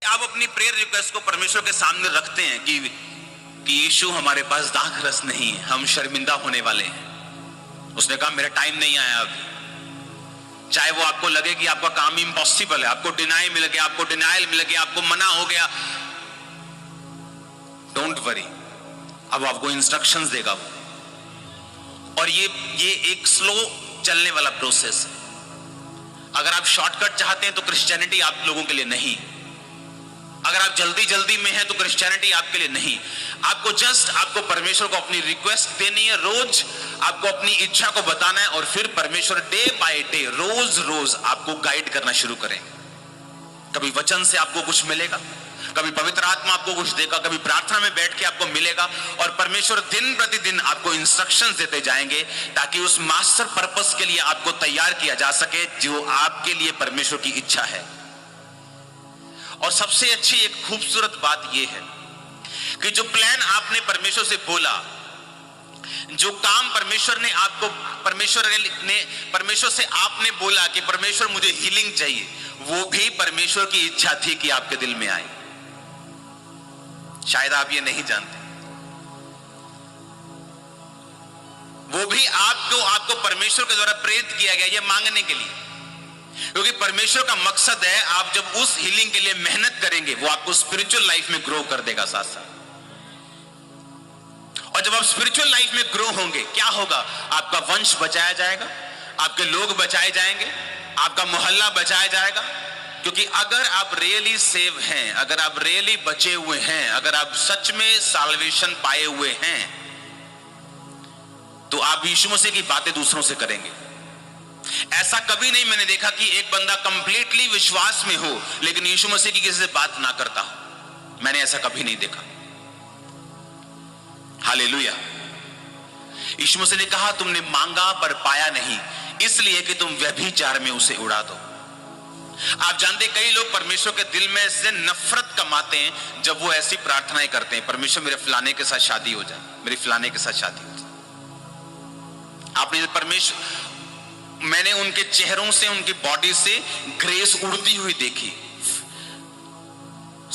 आप अपनी prayer request को परमेश्वर के सामने रखते हैं कि यीशु हमारे पास दाख रस नहीं है, हम शर्मिंदा होने वाले हैं। उसने कहा मेरा टाइम नहीं आया अभी। चाहे वो आपको लगे कि आपका काम इम्पॉसिबल है, आपको डिनाई मिल गया, आपको डिनाइल मिल गया, आपको मना हो गया, डोंट वरी, अब आपको इंस्ट्रक्शंस देगा वो। और ये एक स्लो चलने वाला प्रोसेस है। अगर आप शॉर्टकट चाहते हैं तो क्रिश्चियनिटी आप लोगों के लिए नहीं। अगर आप जल्दी जल्दी में हैं तो क्रिश्चियनिटी आपके लिए नहीं। आपको परमेश्वर को अपनी रिक्वेस्ट देनी है, रोज आपको अपनी इच्छा को बताना है, और फिर परमेश्वर डे बाय डे, रोज रोज आपको गाइड करना शुरू करेंगे। कभी वचन से आपको कुछ मिलेगा, कभी पवित्र आत्मा आपको कुछ देगा, कभी प्रार्थना में बैठ के आपको मिलेगा, और परमेश्वर दिन प्रतिदिन आपको इंस्ट्रक्शंस देते जाएंगे ताकि उस मास्टर पर्पस के लिए आपको तैयार किया जा सके जो आपके लिए परमेश्वर की इच्छा है। और सबसे अच्छी एक खूबसूरत बात यह है कि जो प्लान आपने परमेश्वर से बोला, जो काम परमेश्वर से आपने बोला कि परमेश्वर मुझे हीलिंग चाहिए, वो भी परमेश्वर की इच्छा थी कि आपके दिल में आए। शायद आप ये नहीं जानते, वो भी आपको परमेश्वर के द्वारा प्रेरित किया गया ये मांगने के लिए, क्योंकि परमेश्वर का मकसद है आप जब उस हीलिंग के लिए मेहनत करेंगे वो आपको स्पिरिचुअल लाइफ में ग्रो कर देगा साथ साथ। और जब आप स्पिरिचुअल लाइफ में ग्रो होंगे, क्या होगा? आपका वंश बचाया जाएगा, आपके लोग बचाए जाएंगे, आपका मोहल्ला बचाया जाएगा। क्योंकि अगर आप रियली सेव हैं, अगर आप रियली बचे हुए हैं, अगर आप सच में साल्वेशन पाए हुए हैं, तो आप यीशु मसीह की बातें दूसरों से करेंगे। ऐसा कभी नहीं मैंने देखा कि एक बंदा कंप्लीटली विश्वास में हो लेकिन यीशु मसीह की किसी से बात ना करता हो। मैंने ऐसा कभी नहीं देखा। हालेलुया। यीशु मसीह ने कहा तुमने मांगा पर पाया नहीं, इसलिए कि तुम व्यभिचार में उसे उड़ा दो। आप जानते कई लोग परमेश्वर के दिल में से नफरत कमाते हैं जब वो ऐसी प्रार्थनाएं करते हैं, परमेश्वर मेरे फलाने के साथ शादी हो जाए, मेरी फलाने के साथ शादी हो जाए। आपने परमेश्वर, मैंने उनके चेहरों से, उनकी बॉडी से ग्रेस उड़ती हुई देखी,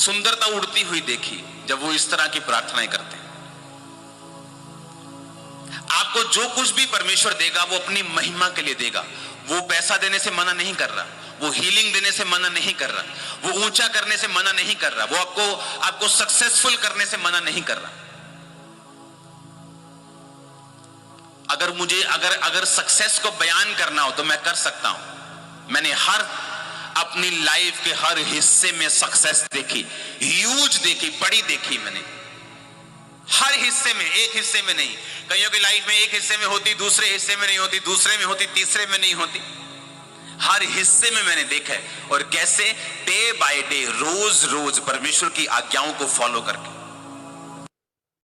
सुंदरता उड़ती हुई देखी जब वो इस तरह की प्रार्थनाएं करते हैं। आपको जो कुछ भी परमेश्वर देगा वो अपनी महिमा के लिए देगा। वो पैसा देने से मना नहीं कर रहा, वो हीलिंग देने से मना नहीं कर रहा, वो ऊंचा करने से मना नहीं कर रहा, वो आपको सक्सेसफुल करने से मना नहीं कर रहा। अगर सक्सेस को बयान करना हो तो मैं कर सकता हूं। मैंने अपनी लाइफ के हर हिस्से में सक्सेस देखी, ह्यूज देखी, बड़ी देखी। मैंने हर हिस्से में, एक हिस्से में नहीं। कईयों की लाइफ में एक हिस्से में होती, दूसरे हिस्से में नहीं होती, दूसरे में होती, तीसरे में नहीं होती। हर हिस्से में मैंने देखा है। और कैसे? डे बाय डे, रोज रोज परमेश्वर की आज्ञाओं को फॉलो करके।